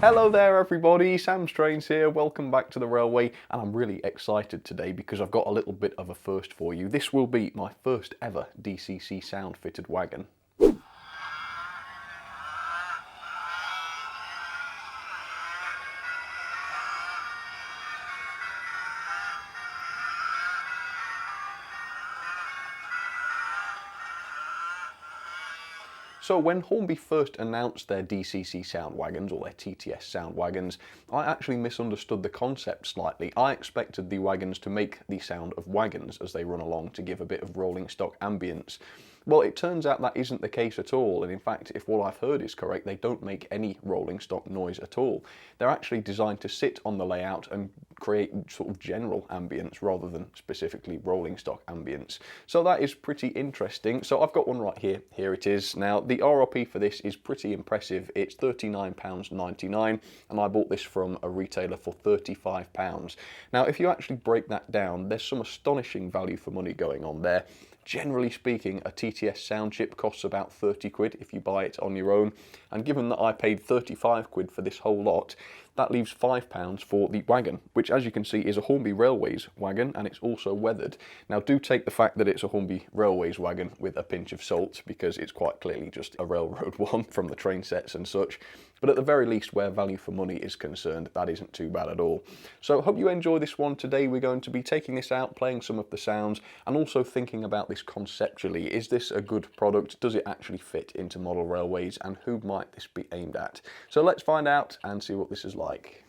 Hello there everybody, Sam Strains here, welcome back to the railway, and I'm really excited today because I've got a little bit of a first for you. This will be my first ever DCC sound fitted wagon. So when Hornby first announced their DCC sound wagons, or their TTS sound wagons, I actually misunderstood the concept slightly. I expected the wagons to make the sound of wagons as they run along to give a bit of rolling stock ambience. Well, it turns out that isn't the case at all, and in fact, if what I've heard is correct, they don't make any rolling stock noise at all. They're actually designed to sit on the layout and create sort of general ambience rather than specifically rolling stock ambience. So that is pretty interesting. So I've got one right here. Here it is. Now, the RRP for this is pretty impressive. It's £39.99, and I bought this from a retailer for £35. Now, if you actually break that down, there's some astonishing value for money going on there. Generally speaking, a TTS sound chip costs about 30 quid if you buy it on your own, and given that I paid 35 quid for this whole lot, that leaves £5 for the wagon, which as you can see is a Hornby Railways wagon, and it's also weathered. Now do take the fact that it's a Hornby Railways wagon with a pinch of salt, because it's quite clearly just a railroad one from the train sets and such, but at the very least, where value for money is concerned, that isn't too bad at all. So hope you enjoy this one. Today we're going to be taking this out, playing some of the sounds, and also thinking about this conceptually. Is this a good product? Does it actually fit into model railways, and who might this be aimed at? So let's find out and see what this is like.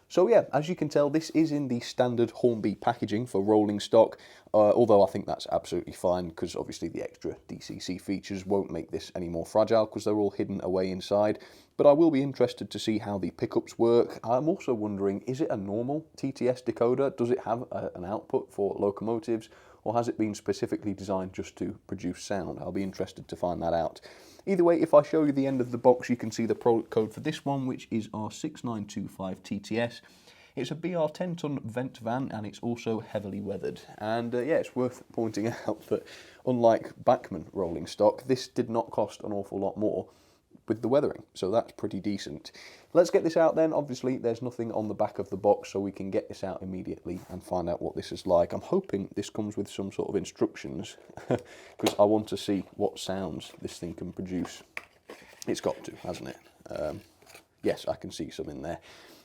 So yeah, as you can tell, this is in the standard Hornby packaging for rolling stock, although I think that's absolutely fine because obviously the extra DCC features won't make this any more fragile because they're all hidden away inside. But I will be interested to see how the pickups work. I'm also wondering, is it a normal TTS decoder? Does it have an output for locomotives, or has it been specifically designed just to produce sound? I'll be interested to find that out. Either way, if I show you the end of the box, you can see the product code for this one, which is our 6925 TTS. It's a BR 10-ton vent van, and it's also heavily weathered. And yeah, it's worth pointing out that unlike Bachmann rolling stock, this did not cost an awful lot more with the weathering, so that's pretty decent. Let's get this out then. Obviously there's nothing on the back of the box, so we can get this out immediately and find out what this is like. I'm hoping this comes with some sort of instructions because I want to see what sounds this thing can produce. It's got to, hasn't it? Yes, I can see some in there.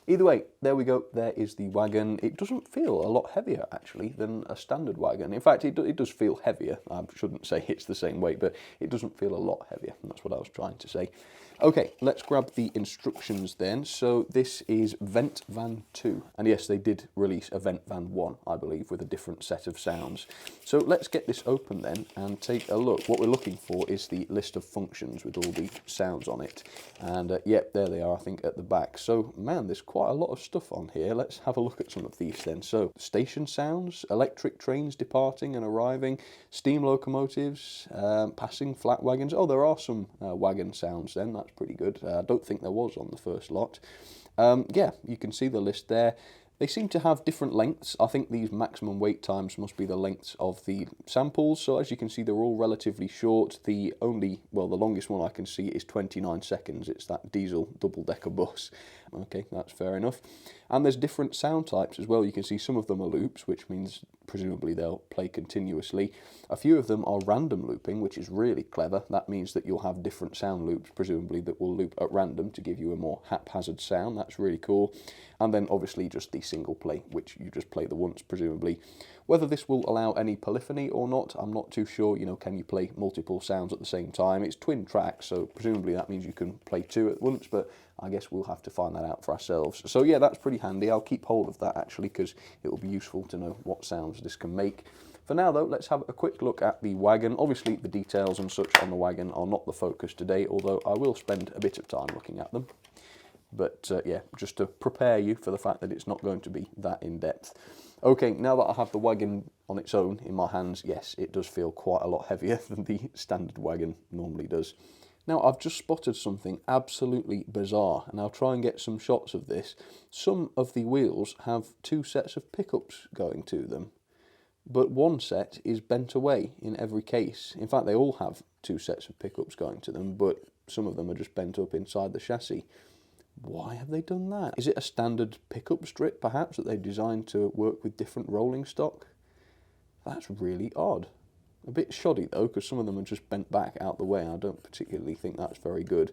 Either way, there we go, there is the wagon. It doesn't feel a lot heavier, actually, than a standard wagon. In fact, it does feel heavier. I shouldn't say it's the same weight, but it doesn't feel a lot heavier. That's what I was trying to say. Okay, let's grab the instructions then. So this is Vent Van 2. And yes, they did release a Vent Van 1, I believe, with a different set of sounds. So let's get this open then and take a look. What we're looking for is the list of functions with all the sounds on it. And yep, there they are, I think, at the back. So, man, there's quite a lot of stuff on here. Let's have a look at some of these then. So, station sounds, electric trains departing and arriving, steam locomotives, passing flat wagons. Oh, there are some wagon sounds then. That's pretty good. I don't think there was on the first lot. Yeah, you can see the list there. They seem to have different lengths. I think these maximum wait times must be the lengths of the samples. So as you can see, they're all relatively short. The longest one I can see is 29 seconds. It's that diesel double-decker bus. Okay, that's fair enough. And there's different sound types as well. You can see some of them are loops, which means presumably they'll play continuously. A few of them are random looping, which is really clever. That means that you'll have different sound loops, presumably, that will loop at random to give you a more haphazard sound. That's really cool. And then obviously just the single play, which you just play the once, presumably. Whether this will allow any polyphony or not, I'm not too sure. You know, can you play multiple sounds at the same time? It's twin tracks, so presumably that means you can play two at once, but I guess we'll have to find that out for ourselves. So yeah, that's pretty handy. I'll keep hold of that actually, because it will be useful to know what sounds this can make. For now though, let's have a quick look at the wagon. Obviously the details and such on the wagon are not the focus today, although I will spend a bit of time looking at them. But yeah, just to prepare you for the fact that it's not going to be that in-depth. Okay, now that I have the wagon on its own in my hands, yes, it does feel quite a lot heavier than the standard wagon normally does. Now, I've just spotted something absolutely bizarre, and I'll try and get some shots of this. Some of the wheels have two sets of pickups going to them, but one set is bent away in every case. In fact, they all have two sets of pickups going to them, but some of them are just bent up inside the chassis. Why have they done that? Is it a standard pickup strip, perhaps, that they've designed to work with different rolling stock? That's really odd. A bit shoddy, though, because some of them are just bent back out the way. I don't particularly think that's very good.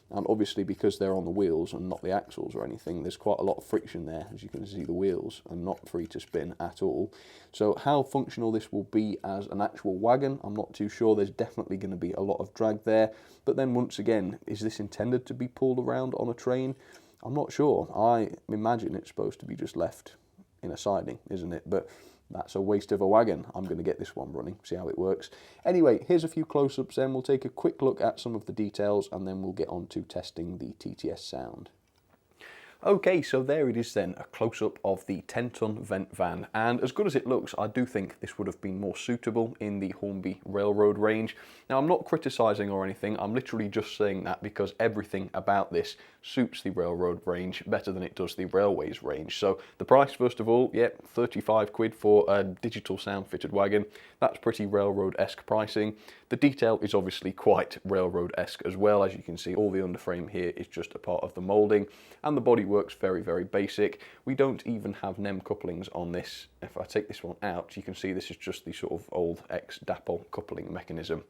And obviously, because they're on the wheels and not the axles or anything, there's quite a lot of friction there. As you can see, the wheels are not free to spin at all. So how functional this will be as an actual wagon, I'm not too sure. There's definitely going to be a lot of drag there. But then once again, is this intended to be pulled around on a train? I'm not sure. I imagine it's supposed to be just left in a siding, isn't it? But that's a waste of a wagon. I'm going to get this one running, see how it works. Anyway, here's a few close-ups then. We'll take a quick look at some of the details and then we'll get on to testing the TTS sound. Okay, so there it is then, a close-up of the 10-ton vent van, and as good as it looks, I do think this would have been more suitable in the Hornby railroad range. Now, I'm not criticising or anything, I'm literally just saying that because everything about this suits the railroad range better than it does the railways range. So the price, first of all, yeah, 35 quid for a digital sound fitted wagon. That's pretty railroad-esque pricing. The detail is obviously quite railroad-esque as well. As you can see, all the underframe here is just a part of the moulding, and the body works very, very basic. We don't even have NEM couplings on this. If I take this one out, you can see this is just the sort of old ex-Dapple coupling mechanism.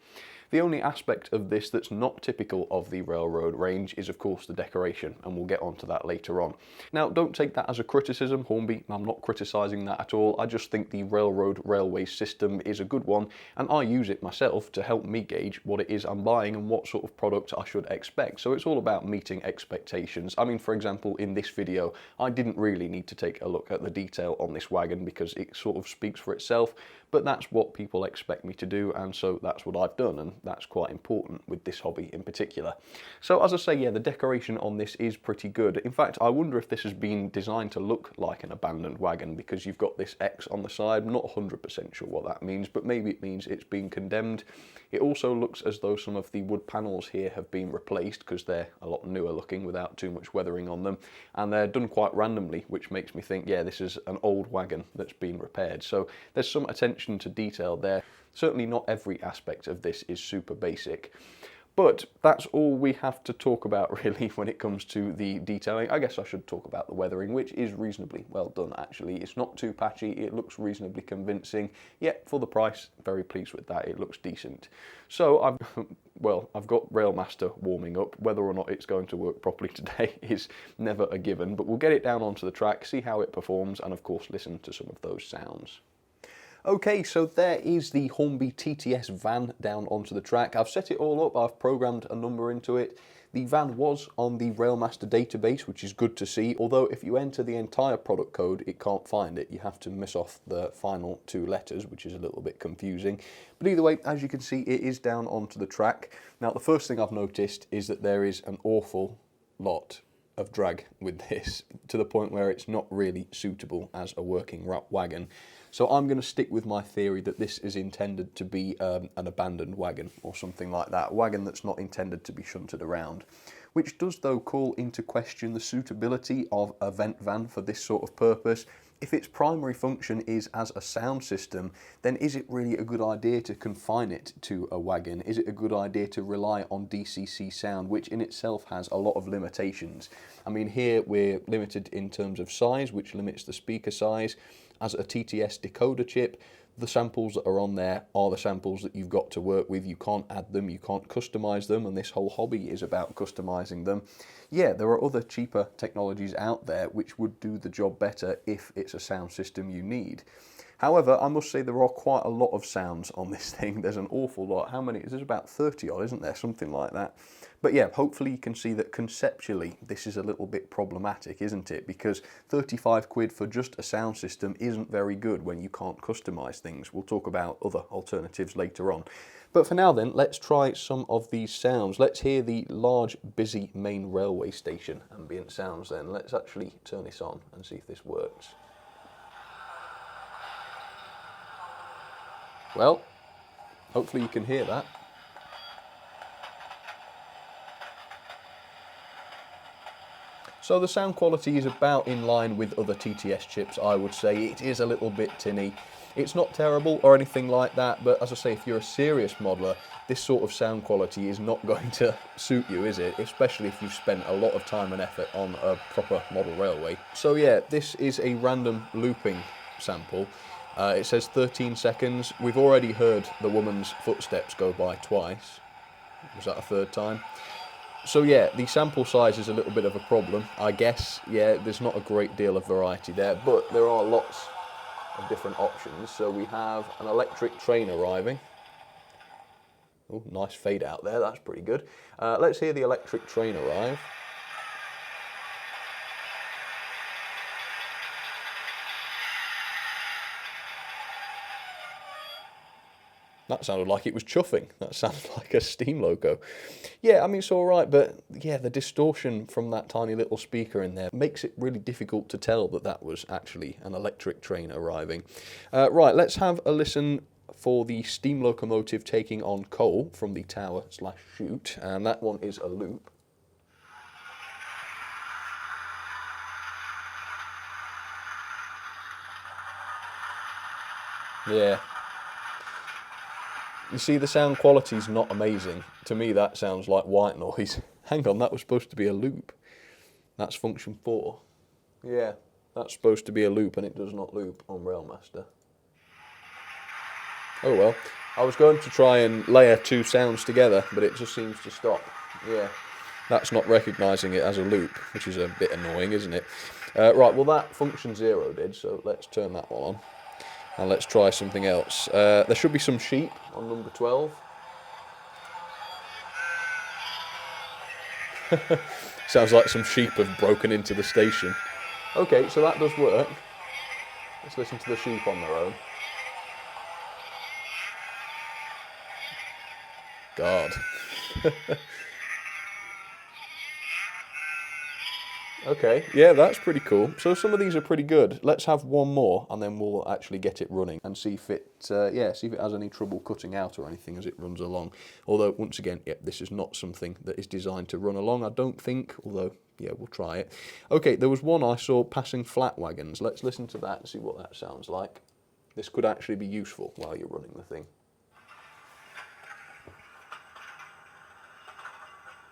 The only aspect of this that's not typical of the railroad range is of course the decoration, and we'll get onto that later on. Now, don't take that as a criticism, Hornby, I'm not criticising that at all. I just think the railroad railway system is a good one, and I use it myself to help me gauge what it is I'm buying and what sort of product I should expect. So it's all about meeting expectations. I mean, for example, in this video, I didn't really need to take a look at the detail on this wagon because it sort of speaks for itself, but that's what people expect me to do, and so that's what I've done, and that's quite important with this hobby in particular. So as I say, yeah, the decoration on this is pretty good. In fact, I wonder if this has been designed to look like an abandoned wagon, because you've got this X on the side. I'm not 100% sure what that means, but maybe it means it's been condemned. It also looks as though some of the wood panels here have been replaced because they're a lot newer looking without too much weathering on them, and they're done quite randomly, which makes me think, yeah, this is an old wagon that's been repaired. So there's some attention to detail there. Certainly not every aspect of this is super basic. But that's all we have to talk about really when it comes to the detailing. I guess I should talk about the weathering, which is reasonably well done actually. It's not too patchy, it looks reasonably convincing. Yet for the price, very pleased with that, it looks decent. So I've got Railmaster warming up. Whether or not it's going to work properly today is never a given, but we'll get it down onto the track, see how it performs, and of course listen to some of those sounds. Okay, so there is the Hornby TTS van down onto the track. I've set it all up, I've programmed a number into it. The van was on the Railmaster database, which is good to see, although if you enter the entire product code, it can't find it. You have to miss off the final 2 letters, which is a little bit confusing. But either way, as you can see, it is down onto the track. Now, the first thing I've noticed is that there is an awful lot of drag with this, to the point where it's not really suitable as a working wagon. So I'm going to stick with my theory that this is intended to be an abandoned wagon or something like that, a wagon that's not intended to be shunted around. Which does though call into question the suitability of a vent van for this sort of purpose. If its primary function is as a sound system, then is it really a good idea to confine it to a wagon? Is it a good idea to rely on DCC sound, which in itself has a lot of limitations? I mean, here we're limited in terms of size, which limits the speaker size. As a TTS decoder chip, the samples that are on there are the samples that you've got to work with. You can't add them, you can't customize them, and this whole hobby is about customizing them. Yeah, there are other cheaper technologies out there which would do the job better if it's a sound system you need. However, I must say there are quite a lot of sounds on this thing. There's an awful lot. How many? There's about 30 odd, isn't there? Something like that. But yeah, hopefully you can see that conceptually this is a little bit problematic, isn't it? Because 35 quid for just a sound system isn't very good when you can't customize things. We'll talk about other alternatives later on. But for now then, let's try some of these sounds. Let's hear the large, busy main railway station ambient sounds then. Let's actually turn this on and see if this works. Well, hopefully you can hear that. So the sound quality is about in line with other TTS chips, I would say. It is a little bit tinny. It's not terrible or anything like that, but as I say, if you're a serious modeler, this sort of sound quality is not going to suit you, is it? Especially if you've spent a lot of time and effort on a proper model railway. So yeah, this is a random looping sample. It says 13 seconds. We've already heard the woman's footsteps go by twice. Was that a third time? So yeah, the sample size is a little bit of a problem, I guess. Yeah, there's not a great deal of variety there, but there are lots of different options. So we have an electric train arriving. Oh, nice fade out there, that's pretty good. Let's hear the electric train arrive. That sounded like it was chuffing. That sounded like a steam loco. Yeah, I mean, it's all right, but yeah, the distortion from that tiny little speaker in there makes it really difficult to tell that that was actually an electric train arriving. Right, let's have a listen for the steam locomotive taking on coal from the tower/chute, and that one is a loop. Yeah. You see, the sound quality's not amazing. To me, that sounds like white noise. Hang on, that was supposed to be a loop. That's function 4. Yeah, that's supposed to be a loop, and it does not loop on Railmaster. Oh well. I was going to try and layer two sounds together, but it just seems to stop. Yeah, that's not recognising it as a loop, which is a bit annoying, isn't it? Right, well that function 0 did, so let's turn that one on. And let's try something else. There should be some sheep on number 12. Sounds like some sheep have broken into the station. Okay, so that does work. Let's listen to the sheep on their own. God. Okay, yeah, that's pretty cool. So some of these are pretty good. Let's have one more, and then we'll actually get it running and see if it, see if it has any trouble cutting out or anything as it runs along. Although, once again, yeah, this is not something that is designed to run along, I don't think. Although, yeah, we'll try it. Okay, there was one I saw passing flat wagons. Let's listen to that and see what that sounds like. This could actually be useful while you're running the thing.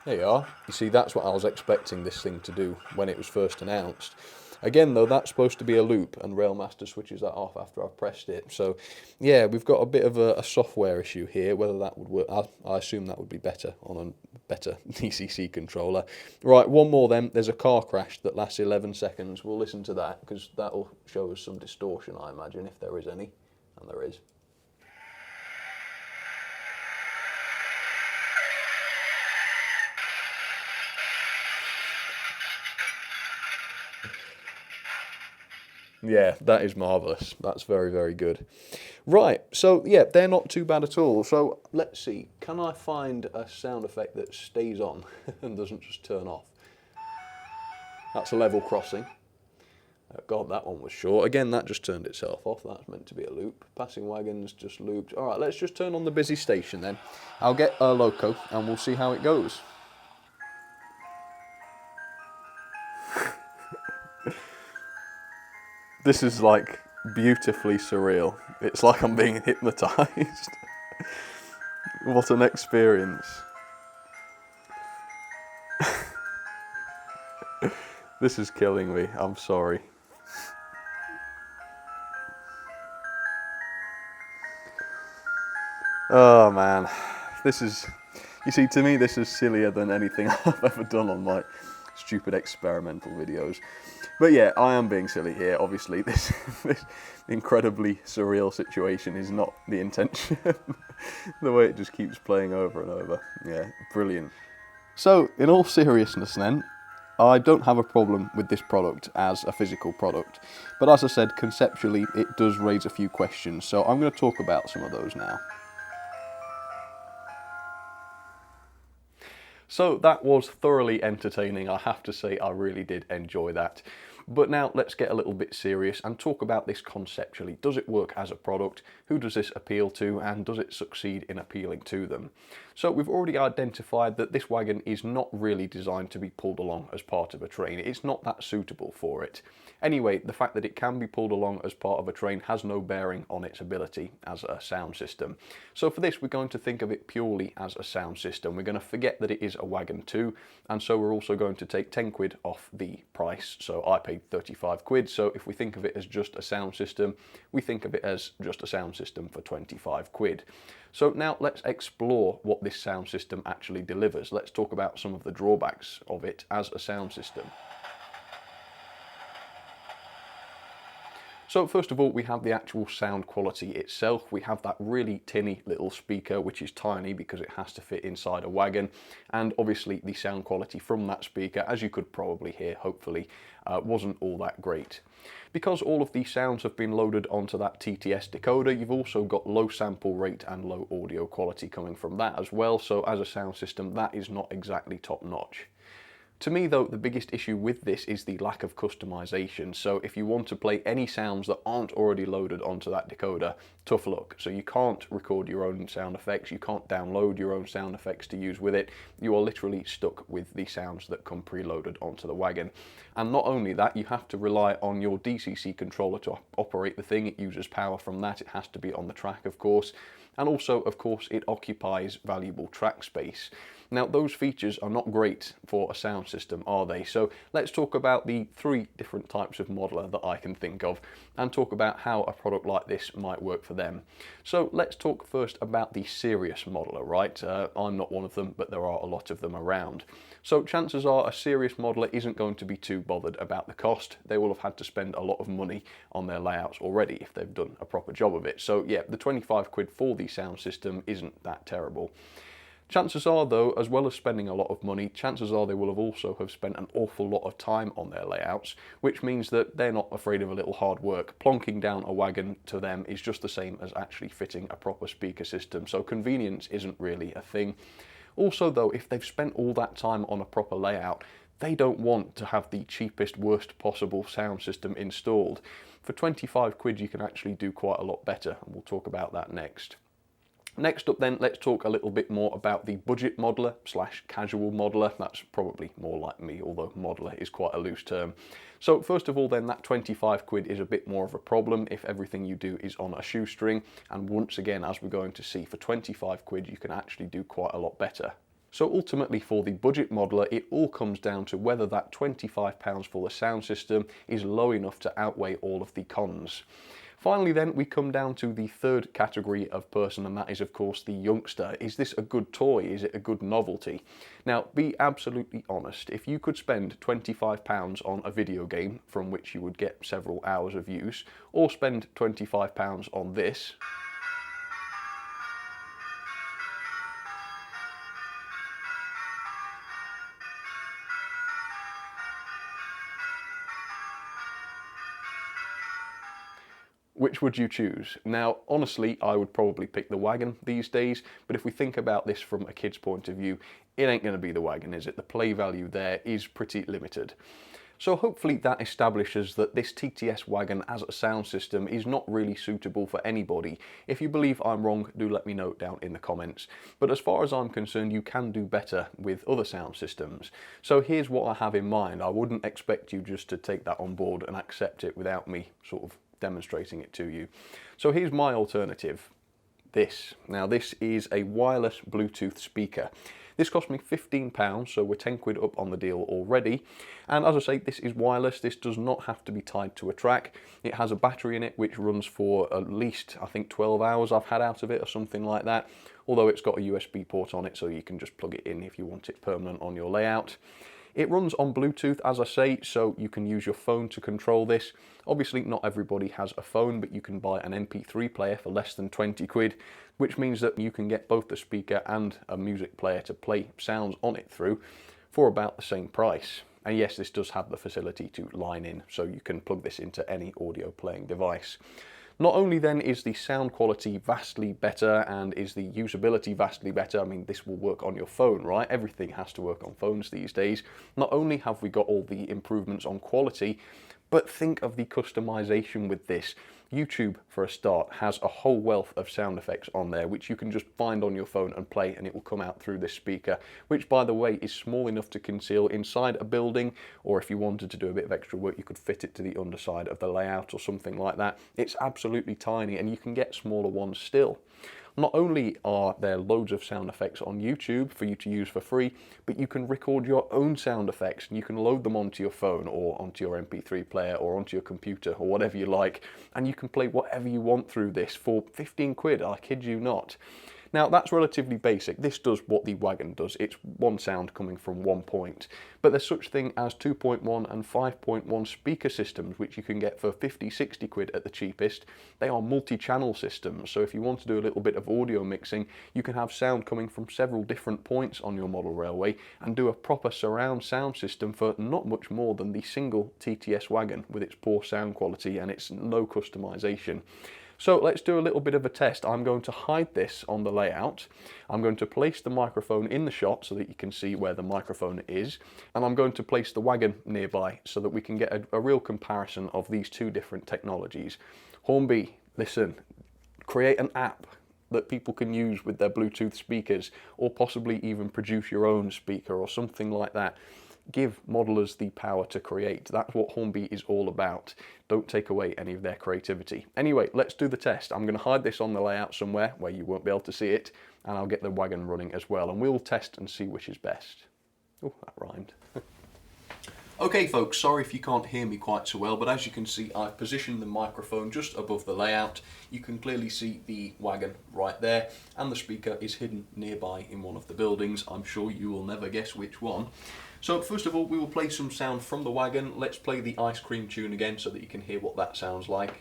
There you are. You see, that's what I was expecting this thing to do when it was first announced. Again, though, that's supposed to be a loop, and Railmaster switches that off after I've pressed it. So, yeah, we've got a bit of a software issue here. Whether that would work, I assume that would be better on a better DCC controller. Right, one more then. There's a car crash that lasts 11 seconds. We'll listen to that, because that'll show us some distortion, I imagine, if there is any. And there is. Yeah, that is marvellous. That's very, very good. Right, so yeah, they're not too bad at all. So let's see, can I find a sound effect that stays on and doesn't just turn off? That's a level crossing. God, that one was short. Again, that just turned itself off. That's meant to be a loop. Passing wagons just looped. All right, let's just turn on the busy station then. I'll get a loco and we'll see how it goes. This is like beautifully surreal. It's like I'm being hypnotised. What an experience. This is killing me, I'm sorry. Oh man, this is, you see, to me this is sillier than anything I've ever done on my stupid experimental videos. But yeah, I am being silly here, obviously. This incredibly surreal situation is not the intention. The way it just keeps playing over and over. Yeah, brilliant. So, in all seriousness then, I don't have a problem with this product as a physical product. But as I said, conceptually, it does raise a few questions. So I'm going to talk about some of those now. So that was thoroughly entertaining. I have to say I really did enjoy that. But now let's get a little bit serious and talk about this conceptually. Does it work as a product? Who does this appeal to, and does it succeed in appealing to them? So we've already identified that this wagon is not really designed to be pulled along as part of a train. It's not that suitable for it. Anyway, the fact that it can be pulled along as part of a train has no bearing on its ability as a sound system. So for this, we're going to think of it purely as a sound system. We're going to forget that it is a wagon too, and so we're also going to take 10 quid off the price. So I paid 35 quid, so if we think of it as just a sound system, we think of it as just a sound system for 25 quid. So now let's explore what this sound system actually delivers. Let's talk about some of the drawbacks of it as a sound system. So first of all, we have the actual sound quality itself. We have that really tinny little speaker, which is tiny because it has to fit inside a wagon. And obviously the sound quality from that speaker, as you could probably hear, hopefully, wasn't all that great. Because all of these sounds have been loaded onto that TTS decoder, you've also got low sample rate and low audio quality coming from that as well. So as a sound system, that is not exactly top notch. To me though, the biggest issue with this is the lack of customization. So if you want to play any sounds that aren't already loaded onto that decoder, tough luck. So you can't record your own sound effects, you can't download your own sound effects to use with it. You are literally stuck with the sounds that come preloaded onto the wagon. And not only that, you have to rely on your DCC controller to operate the thing. It uses power from that, it has to be on the track of course. And also, of course, it occupies valuable track space. Now, those features are not great for a sound system, are they? So let's talk about the 3 different types of modeler that I can think of and talk about how a product like this might work for them. So let's talk first about the serious modeler, right? I'm not one of them, but there are a lot of them around. So chances are a serious modeler isn't going to be too bothered about the cost. They will have had to spend a lot of money on their layouts already if they've done a proper job of it. So yeah, the 25 quid for the sound system isn't that terrible. Chances are though, as well as spending a lot of money, chances are they will have also have spent an awful lot of time on their layouts, which means that they're not afraid of a little hard work. Plonking down a wagon to them is just the same as actually fitting a proper speaker system, so convenience isn't really a thing. Also though, if they've spent all that time on a proper layout, they don't want to have the cheapest, worst possible sound system installed. For 25 quid you can actually do quite a lot better, and we'll talk about that next. Next up then, let's talk a little bit more about the budget modeler / casual modeler. That's probably more like me, although modeler is quite a loose term. So first of all then, that 25 quid is a bit more of a problem if everything you do is on a shoestring. And once again, as we're going to see, for 25 quid you can actually do quite a lot better. So ultimately for the budget modeler, it all comes down to whether that £25 for the sound system is low enough to outweigh all of the cons. Finally then, we come down to the third category of person, and that is of course the youngster. Is this a good toy? Is it a good novelty? Now, be absolutely honest. If you could spend £25 on a video game from which you would get several hours of use, or spend £25 on this, which would you choose? Now, honestly, I would probably pick the wagon these days, but if we think about this from a kid's point of view, it ain't going to be the wagon, is it? The play value there is pretty limited. So hopefully that establishes that this TTS wagon as a sound system is not really suitable for anybody. If you believe I'm wrong, do let me know down in the comments. But as far as I'm concerned, you can do better with other sound systems. So here's what I have in mind. I wouldn't expect you just to take that on board and accept it without me sort of demonstrating it to you. So here's my alternative. This. Now this is a wireless Bluetooth speaker. This cost me £15, so we're 10 quid up on the deal already. And as I say, this is wireless. This does not have to be tied to a track. It has a battery in it which runs for at least, I think, 12 hours I've had out of it or something like that. Although it's got a USB port on it, so you can just plug it in if you want it permanent on your layout. It runs on Bluetooth, as I say, so you can use your phone to control this. Obviously, not everybody has a phone, but you can buy an MP3 player for less than 20 quid, which means that you can get both the speaker and a music player to play sounds on it through for about the same price. And yes, this does have the facility to line in, so you can plug this into any audio playing device. Not only then is the sound quality vastly better and is the usability vastly better, I mean this will work on your phone, right? Everything has to work on phones these days. Not only have we got all the improvements on quality, but think of the customization with this. YouTube, for a start, has a whole wealth of sound effects on there, which you can just find on your phone and play, and it will come out through this speaker, which, by the way, is small enough to conceal inside a building, or if you wanted to do a bit of extra work, you could fit it to the underside of the layout or something like that. It's absolutely tiny, and you can get smaller ones still. Not only are there loads of sound effects on YouTube for you to use for free, but you can record your own sound effects and you can load them onto your phone or onto your MP3 player or onto your computer or whatever you like, and you can play whatever you want through this for 15 quid, I kid you not. Now, that's relatively basic. This does what the wagon does. It's one sound coming from one point. But there's such thing as 2.1 and 5.1 speaker systems, which you can get for 50, 60 quid at the cheapest. They are multi-channel systems, so if you want to do a little bit of audio mixing, you can have sound coming from several different points on your model railway and do a proper surround sound system for not much more than the single TTS wagon with its poor sound quality and its no customization. So let's do a little bit of a test. I'm going to hide this on the layout. I'm going to place the microphone in the shot so that you can see where the microphone is. And I'm going to place the wagon nearby so that we can get a real comparison of these two different technologies. Hornby, listen, create an app that people can use with their Bluetooth speakers, or possibly even produce your own speaker or something like that. Give modelers the power to create. That's what Hornby is all about. Don't take away any of their creativity. Anyway, let's do the test. I'm going to hide this on the layout somewhere where you won't be able to see it, and I'll get the wagon running as well, and we'll test and see which is best. Oh, that rhymed. Okay folks, sorry if you can't hear me quite so well, but as you can see, I've positioned the microphone just above the layout. You can clearly see the wagon right there, and the speaker is hidden nearby in one of the buildings. I'm sure you will never guess which one. So first of all, we will play some sound from the wagon. Let's play the ice cream tune again so that you can hear what that sounds like.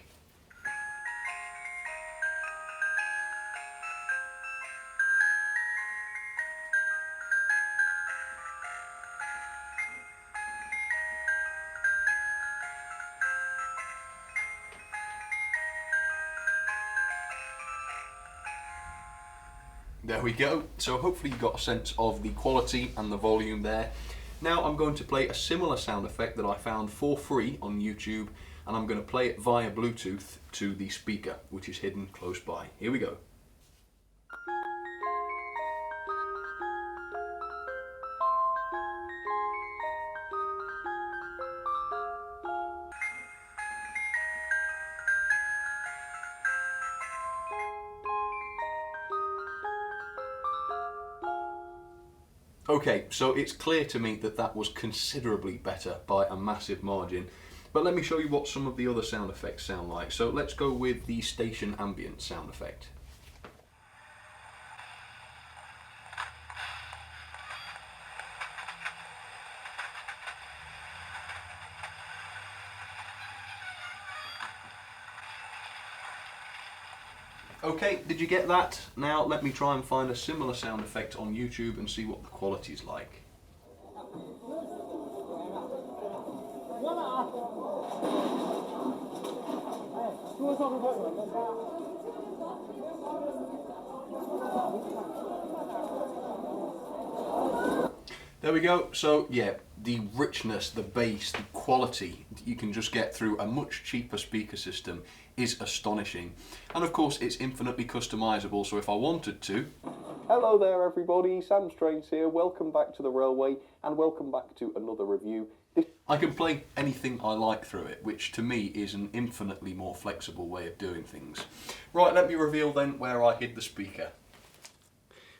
There we go. So hopefully you got a sense of the quality and the volume there. Now I'm going to play a similar sound effect that I found for free on YouTube, and I'm going to play it via Bluetooth to the speaker, which is hidden close by. Here we go. Okay, so it's clear to me that that was considerably better by a massive margin, but let me show you what some of the other sound effects sound like. So let's go with the station ambient sound effect. Okay, did you get that? Now let me try and find a similar sound effect on YouTube and see what the quality is like. There we go. So yeah, the richness, the bass, the quality that you can just get through a much cheaper speaker system is astonishing. And of course it's infinitely customizable, so if I wanted to... Hello there everybody, Sam Strains here, welcome back to the Railway and welcome back to another review. I can play anything I like through it, which to me is an infinitely more flexible way of doing things. Right, let me reveal then where I hid the speaker.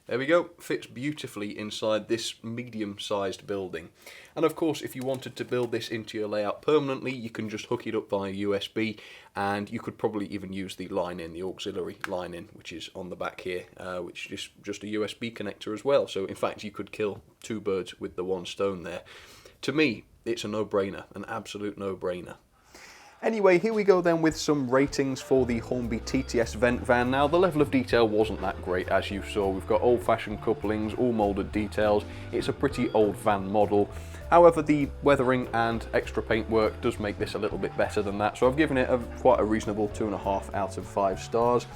There we go, fits beautifully inside this medium-sized building. And of course, if you wanted to build this into your layout permanently, you can just hook it up via USB, and you could probably even use the line-in, the auxiliary line-in, which is on the back here, which is just a USB connector as well. So in fact, you could kill two birds with the one stone there. To me, it's a no-brainer, an absolute no-brainer. Anyway, here we go then with some ratings for the Hornby TTS vent van. Now, the level of detail wasn't that great, as you saw. We've got old-fashioned couplings, all moulded details. It's a pretty old van model. However, the weathering and extra paintwork does make this a little bit better than that, so I've given it quite a reasonable 2.5 out of 5 stars.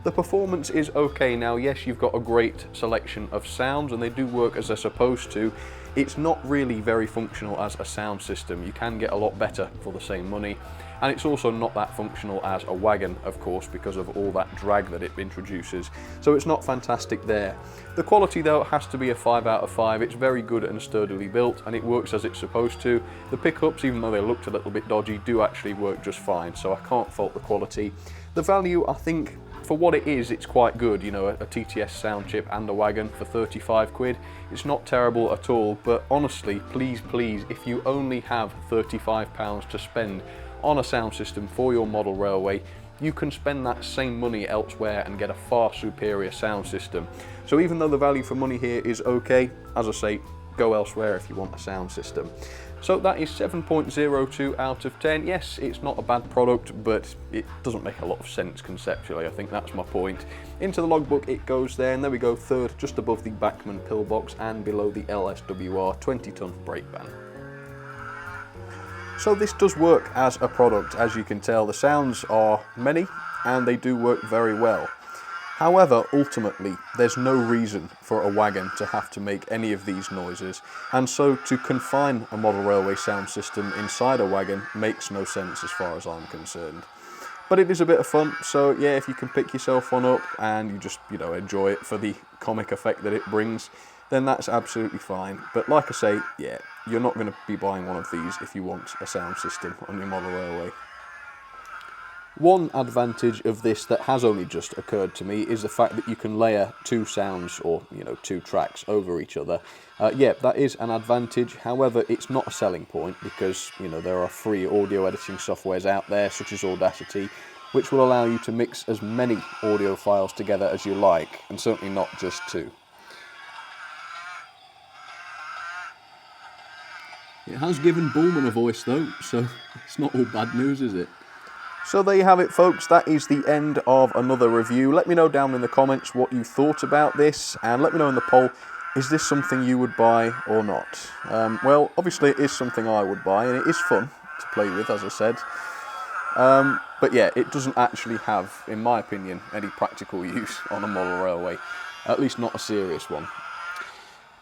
The performance is okay. Now, yes, you've got a great selection of sounds and they do work as they're supposed to. It's not really very functional as a sound system. You can get a lot better for the same money. And it's also not that functional as a wagon, of course, because of all that drag that it introduces. So it's not fantastic there. The quality, though, has to be a 5 out of 5. It's very good and sturdily built, and it works as it's supposed to. The pickups, even though they looked a little bit dodgy, do actually work just fine, so I can't fault the quality. The value, I think, for what it is, it's quite good. You know, a TTS sound chip and a wagon for 35 quid. It's not terrible at all, but honestly, please, if you only have £35 to spend on a sound system for your model railway, you can spend that same money elsewhere and get a far superior sound system. So even though the value for money here is okay, as I say, go elsewhere if you want a sound system. So that is 7.02 out of 10. Yes, it's not a bad product, but it doesn't make a lot of sense conceptually. I think that's my point. Into the logbook it goes there, and there we go, third, just above the Bachmann pillbox and below the LSWR 20-ton brake van. So this does work as a product. As you can tell, the sounds are many and they do work very well. However, ultimately, there's no reason for a wagon to have to make any of these noises, and so to confine a model railway sound system inside a wagon makes no sense as far as I'm concerned. But it is a bit of fun, so yeah, if you can pick yourself one up and you just, you know, enjoy it for the comic effect that it brings, then that's absolutely fine. But like I say, yeah, you're not going to be buying one of these if you want a sound system on your model railway. One advantage of this that has only just occurred to me is the fact that you can layer two sounds, or you know, two tracks over each other. Yeah, that is an advantage. However, it's not a selling point because, you know, there are free audio editing softwares out there such as Audacity, which will allow you to mix as many audio files together as you like, and certainly not just two. It has given Bullman a voice though, so it's not all bad news, is it? So there you have it, folks. That is the end of another review. Let me know down in the comments what you thought about this, and let me know in the poll, is this something you would buy or not? Well, obviously it is something I would buy, and it is fun to play with, as I said. But yeah, it doesn't actually have, in my opinion, any practical use on a model railway. At least not a serious one.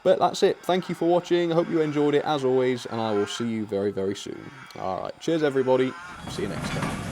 But that's it. Thank you for watching. I hope you enjoyed it as always, and I will see you very, very soon. Alright, cheers everybody. See you next time.